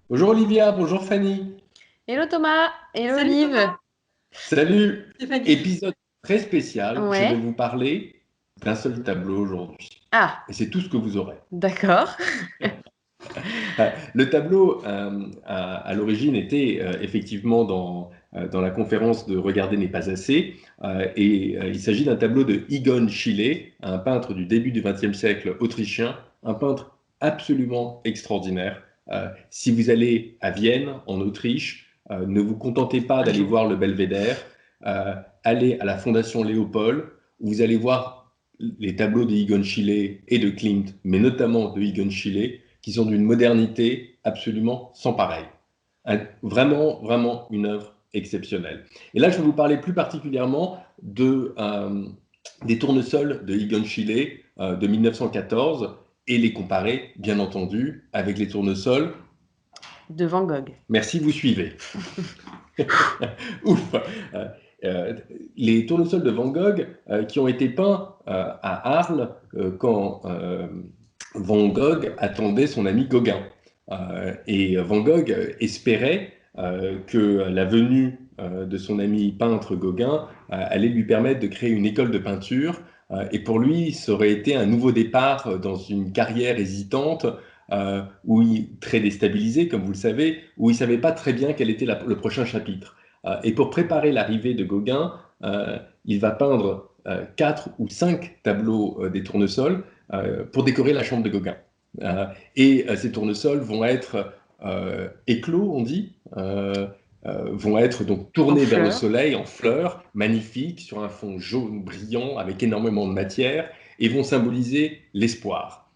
Bonjour Olivia, bonjour Fanny. Hello Thomas, hello Salut Olive. Thomas, Salut. Stéphanie. Épisode très spécial. Je vais Ouais. vous parler d'un seul tableau aujourd'hui. Ah, Et c'est tout ce que vous aurez. d'accord. Le tableau, à l'origine, était effectivement dans la conférence de Regarder n'est pas assez. Il s'agit d'un tableau de Egon Schiele, un peintre du début du XXe siècle autrichien, un peintre absolument extraordinaire. Si vous allez à Vienne, en Autriche, ne vous contentez pas Un d'aller jour. voir le Belvédère, allez à la Fondation Léopold, où vous allez voir les tableaux de Egon Schiele et de Klimt, mais notamment de Egon Schiele, qui sont d'une modernité absolument sans pareil. Vraiment, vraiment une œuvre exceptionnelle. Et là, je vais vous parler plus particulièrement des tournesols de Egon Schiele de 1914 et les comparer, bien entendu, avec les tournesols. De Van Gogh. Merci, vous suivez. Ouf. Euh, euh, les tournesols de Van Gogh qui ont été peints à Arles quand Van Gogh attendait son ami Gauguin. Et Van Gogh espérait que la venue de son ami peintre Gauguin allait lui permettre de créer une école de peinture. Et pour lui, ça aurait été un nouveau départ dans une carrière hésitante, très déstabilisé, comme vous le savez, où il ne savait pas très bien quel était le prochain chapitre. Et pour préparer l'arrivée de Gauguin, il va peindre 4 ou 5 tableaux des tournesols pour décorer la chambre de Gauguin. Ces tournesols vont être éclos, on dit, vont être donc En tournés vers le fleurs. soleil en fleurs, magnifiques, sur un fond jaune brillant, avec énormément de matière, et vont symboliser l'espoir.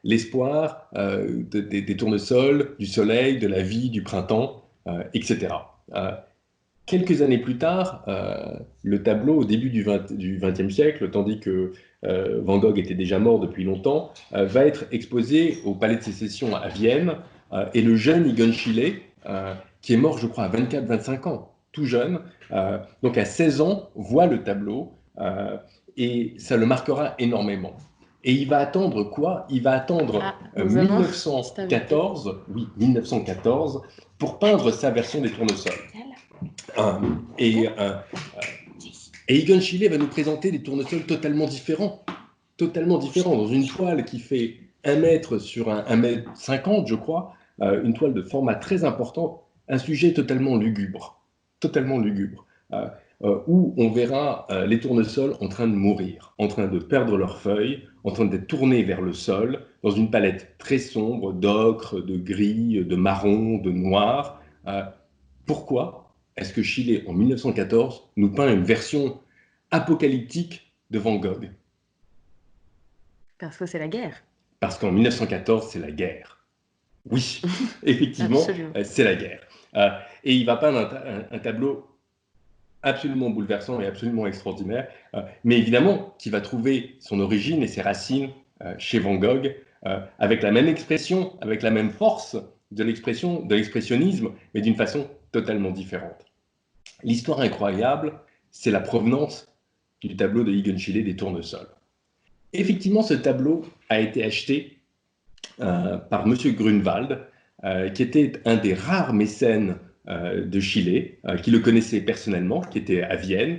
L'espoir des tournesols, du soleil, de la vie, du printemps, etc. Quelques années plus tard, le tableau, au début du XXe siècle, tandis que Van Gogh était déjà mort depuis longtemps, va être exposé au Palais de Sécession à Vienne. Et le jeune Egon Schiele, qui est mort, je crois, à 24-25 ans, tout jeune, donc à 16 ans, voit le tableau et ça le marquera énormément. Et il va attendre quoi? Il va attendre Ah, nous avons un petit invité. 1914, oui, 1914, pour peindre sa version des tournesols. Euh, et, euh, et Egon Schiele va nous présenter des tournesols totalement différents, dans une toile qui fait 1 mètre sur 1 mètre 50, je crois, une toile de format très important, un sujet totalement lugubre, où on verra les tournesols en train de mourir, en train de perdre leurs feuilles, en train d'être tournés vers le sol, dans une palette très sombre d'ocre, de gris, de marron, de noir. Pourquoi est-ce que Schiele, en 1914, nous peint une version apocalyptique de Van Gogh? Parce que c'est la guerre. Parce qu'en 1914, c'est la guerre. Oui, effectivement, Absolument. c'est la guerre. Et il va peindre un tableau absolument bouleversant et absolument extraordinaire, mais évidemment qui va trouver son origine et ses racines chez Van Gogh, avec la même expression, avec la même force de l'expressionnisme, mais d'une façon totalement différente. L'histoire incroyable, c'est la provenance du tableau de Egon Schiele des tournesols. Effectivement, ce tableau a été acheté par M. Grunewald, qui était un des rares mécènes de Schiele, qui le connaissait personnellement, qui était à Vienne,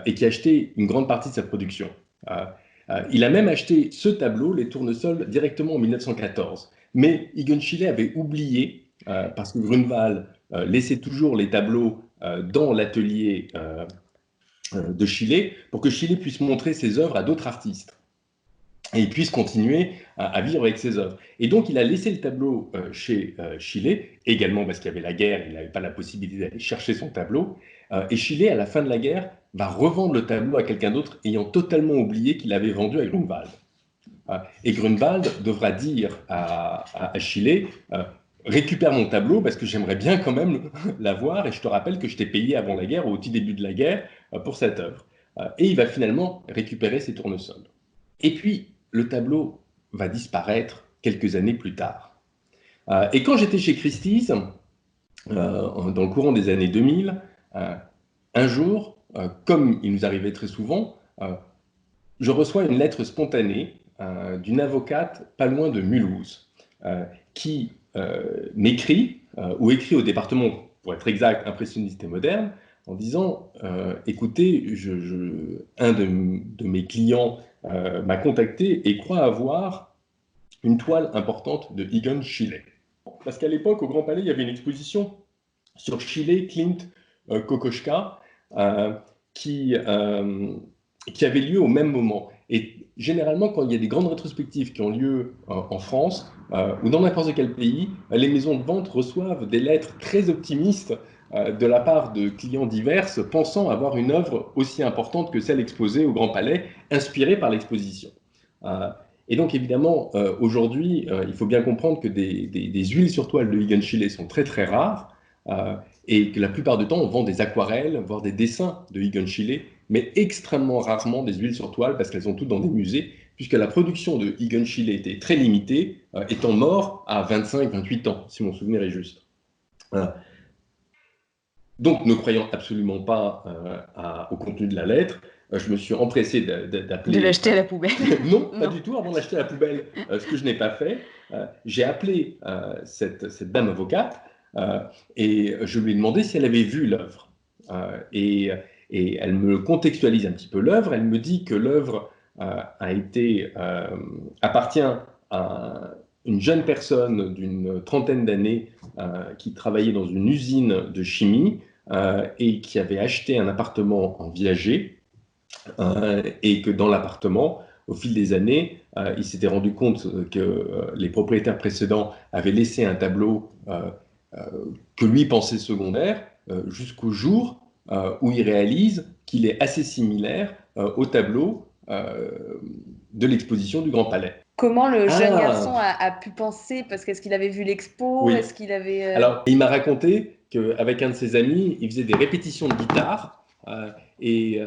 et qui a acheté une grande partie de sa production. Il a même acheté ce tableau, les tournesols, directement en 1914. Mais Egon Schiele avait oublié, parce que Grunewald laissait toujours les tableaux dans l'atelier de Schiele, pour que Schiele puisse montrer ses œuvres à d'autres artistes et il puisse continuer à vivre avec ses œuvres. Et donc, il a laissé le tableau chez Schiele, également parce qu'il y avait la guerre, il n'avait pas la possibilité d'aller chercher son tableau. Et Schiele, à la fin de la guerre, va revendre le tableau à quelqu'un d'autre, ayant totalement oublié qu'il avait vendu à Grunewald. Et Grunewald devra dire à Schiele, récupère mon tableau parce que j'aimerais bien quand même l'avoir, et je te rappelle que je t'ai payé avant la guerre, au tout début de la guerre, pour cette œuvre. Et il va finalement récupérer ses tournesols. Et puis, le tableau va disparaître quelques années plus tard. Et quand j'étais chez Christie's, dans le courant des années 2000, un jour, comme il nous arrivait très souvent, je reçois une lettre spontanée d'une avocate pas loin de Mulhouse, qui m'écrit, ou écrit au département, pour être exact, impressionniste et moderne, en disant écoutez, un de mes clients m'a contacté et croit avoir une toile importante de Egon Schiele. Parce qu'à l'époque, au Grand Palais, il y avait une exposition sur Schiele, Klimt, Kokoschka, qui avait lieu au même moment. Et généralement, quand il y a des grandes rétrospectives qui ont lieu en France ou dans n'importe quel pays, les maisons de vente reçoivent des lettres très optimistes de la part de clients divers, pensant avoir une œuvre aussi importante que celle exposée au Grand Palais, inspirée par l'exposition. Et donc, évidemment, aujourd'hui, il faut bien comprendre que des huiles sur toile de Egon Schiele sont très, très rares, et que la plupart du temps, on vend des aquarelles, voire des dessins de Egon Schiele, mais extrêmement rarement des huiles sur toile, parce qu'elles sont toutes dans des musées, puisque la production de Egon Schiele était très limitée, étant mort à 25-28 ans, si mon souvenir est juste. Donc, ne croyant absolument pas au contenu de la lettre, je me suis empressé d'appeler... De l'acheter à la poubelle. Non, pas du tout, avant de l'acheter à la poubelle, ce que je n'ai pas fait. J'ai appelé cette dame avocate et je lui ai demandé si elle avait vu l'œuvre. Et elle me contextualise un petit peu l'œuvre. Elle me dit que l'œuvre appartient à une jeune personne d'une trentaine d'années qui travaillait dans une usine de chimie et qui avait acheté un appartement en viager et que dans l'appartement, au fil des années, il s'était rendu compte que les propriétaires précédents avaient laissé un tableau que lui pensait secondaire jusqu'au jour où il réalise qu'il est assez similaire au tableau de l'exposition du Grand Palais. Comment le jeune garçon a pu penser, parce qu'est-ce qu'il avait vu l'expo, Oui. Est-ce qu'il avait... Alors, il m'a raconté qu'avec un de ses amis, il faisait des répétitions de guitare et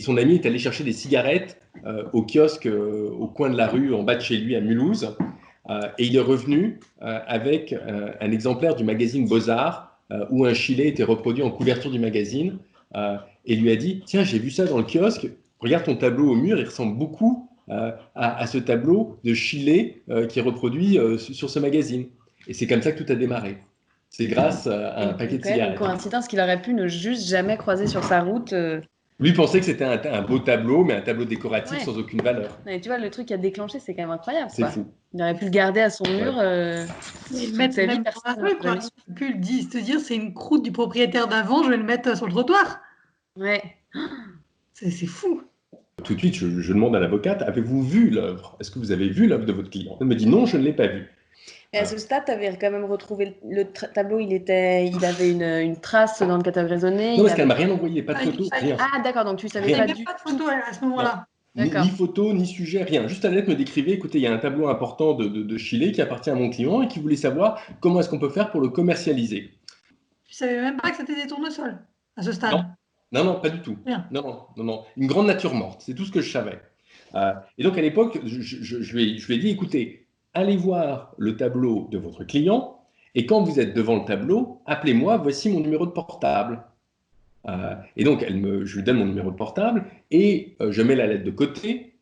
son ami est allé chercher des cigarettes au kiosque au coin de la rue en bas de chez lui à Mulhouse et il est revenu avec un exemplaire du magazine Beaux-Arts où un Schiele était reproduit en couverture du magazine et lui a dit « Tiens, j'ai vu ça dans le kiosque, regarde ton tableau au mur, il ressemble beaucoup à ce tableau de Schiele qui est reproduit sur ce magazine. » Et c'est comme ça que tout a démarré. C'est grâce à un paquet de cigarettes. Une coïncidence qu'il aurait pu ne juste jamais croiser sur sa route. Lui pensait que c'était un beau tableau, mais un tableau décoratif sans aucune valeur. Et tu vois, le truc qui a déclenché, c'est quand même incroyable. C'est fou. Il aurait pu le garder à son mur. Mettre sa vie, personne ne pu se dire c'est une croûte du propriétaire d'avant, je vais le mettre sur le trottoir. Ouais. C'est fou. Tout de suite, je demande à l'avocate, avez-vous vu l'œuvre? Est-ce que vous avez vu l'œuvre de votre client? Elle me dit non, je ne l'ai pas vue. Et à ce stade, tu avais quand même retrouvé le tableau, il avait une trace dans le catalogue raisonné. Non, parce qu'elle ne m'a rien envoyé, pas de photo, rien. Ah, d'accord, donc tu ne savais pas. Il n'y avait pas de photo à ce moment-là. Ni photo, ni sujet, rien. Juste la lettre me décrivait, écoutez, il y a un tableau important de Schiele qui appartient à mon client et qui voulait savoir comment est-ce qu'on peut faire pour le commercialiser. Tu ne savais même pas que c'était des tournesols à ce stade? Non, pas du tout. Rien. Non. Une grande nature morte, c'est tout ce que je savais. Et donc à l'époque, je lui ai dit, écoutez, allez voir le tableau de votre client et quand vous êtes devant le tableau, appelez-moi, voici mon numéro de portable. Et donc je lui donne mon numéro de portable et je mets la lettre de côté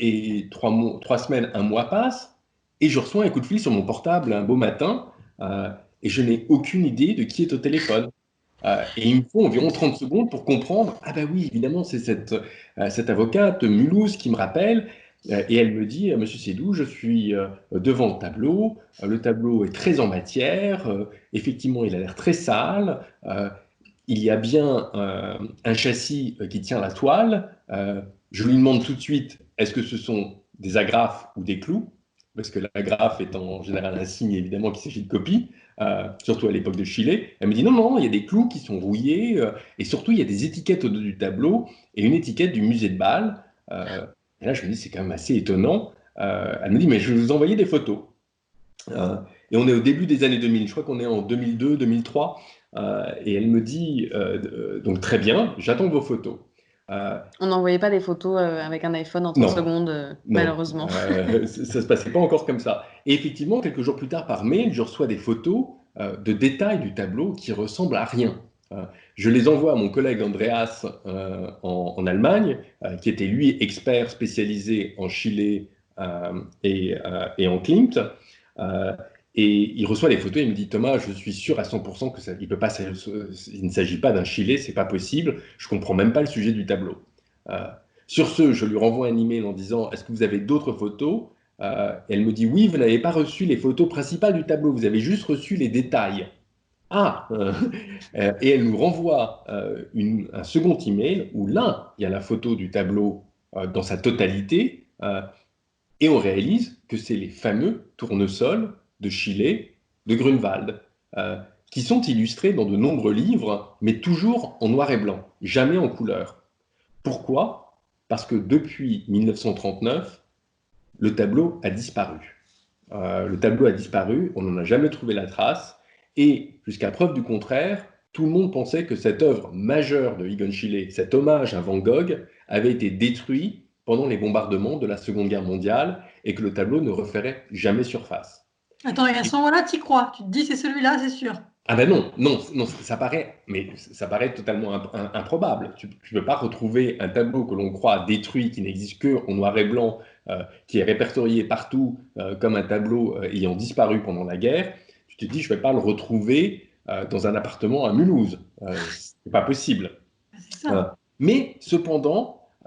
et 3 semaines, 1 mois passent et je reçois un coup de fil sur mon portable un beau matin et je n'ai aucune idée de qui est au téléphone. Et il me faut environ 30 secondes pour comprendre, ah bah oui, évidemment, c'est cette avocate Mulhouse qui me rappelle, et elle me dit, Monsieur Sédou, je suis devant le tableau est très en matière, effectivement, il a l'air très sale, il y a bien un châssis qui tient la toile, je lui demande tout de suite, est-ce que ce sont des agrafes ou des clous? Parce que l'agrafe est en général un signe évidemment qu'il s'agit de copie, surtout à l'époque de Schiele. Elle me dit non, il y a des clous qui sont rouillés, et surtout il y a des étiquettes au dos du tableau, et une étiquette du musée de Bâle. Et là je me dis c'est quand même assez étonnant. Elle me dit mais je vais vous envoyer des photos. Et on est au début des années 2000, je crois qu'on est en 2002, 2003, et elle me dit donc très bien, j'attends vos photos. On n'envoyait pas des photos avec un iPhone en 30 secondes, malheureusement. Ça ne se passait pas encore comme ça. Et effectivement, quelques jours plus tard, par mail, je reçois des photos de détails du tableau qui ressemblent à rien. Je les envoie à mon collègue Andreas en Allemagne, qui était lui expert spécialisé en Schiele et en Klimt. Et il reçoit les photos, il me dit, Thomas, je suis sûr à 100% que ça, il ne s'agit pas d'un Chilé, c'est pas possible, je comprends même pas le sujet du tableau. Euh, sur ce, je lui renvoie un email en disant, est-ce que vous avez d'autres photos? Et elle me dit, oui, vous n'avez pas reçu les photos principales du tableau, vous avez juste reçu les détails. Ah Et elle nous renvoie un second email où là, il y a la photo du tableau dans sa totalité, et on réalise que c'est les fameux tournesols de Chilé, de Grunewald, qui sont illustrés dans de nombreux livres, mais toujours en noir et blanc, jamais en couleur. Pourquoi? Parce que depuis 1939, le tableau a disparu. Le tableau a disparu, on n'en a jamais trouvé la trace, et jusqu'à preuve du contraire, tout le monde pensait que cette œuvre majeure de Egon Schiele, cet hommage à Van Gogh, avait été détruit pendant les bombardements de la Seconde Guerre mondiale et que le tableau ne referait jamais surface. Attends, et à ce moment-là, tu y crois? Tu te dis c'est celui-là, c'est sûr. Ah ben non, non, non, ça paraît totalement improbable. Tu ne peux pas retrouver un tableau que l'on croit détruit, qui n'existe que en noir et blanc, qui est répertorié partout comme un tableau ayant disparu pendant la guerre. Tu te dis, je ne vais pas le retrouver dans un appartement à Mulhouse. C'est pas possible. C'est ça. Mais cependant,